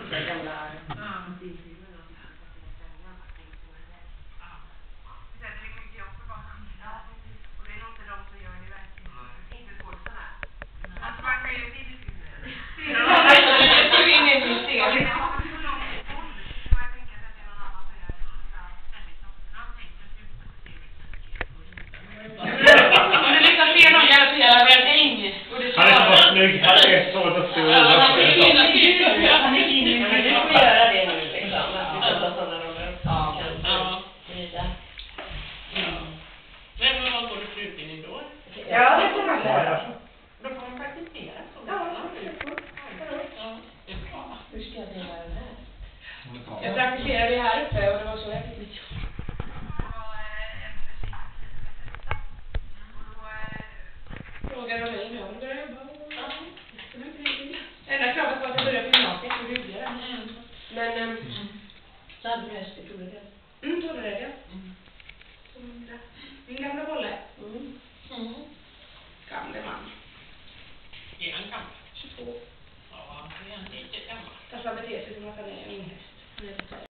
Den gamla... Snygg, han är så att du Han är inne, men du får göra det nu liksom. Att vi får ta sådana roller också. Ja. Men vad går du för utbildning då? Ja, det får man göra. Då får man praktisera så. Ja, hur ska jag dela den här? Jag praktiserade här uppe och det var så jag fick mitt jobb. Frågar de mig om jag börjar jobba. Enda kravet var att jag började på gymnasiet och det gjorde jag. Men så hade du häst i Torreded. Torreded, ja. Min gamla bolle. Gamle man. Är han gammal? 22. Ja, det är han lite gammal. Fast han beter sig som att han är en häst.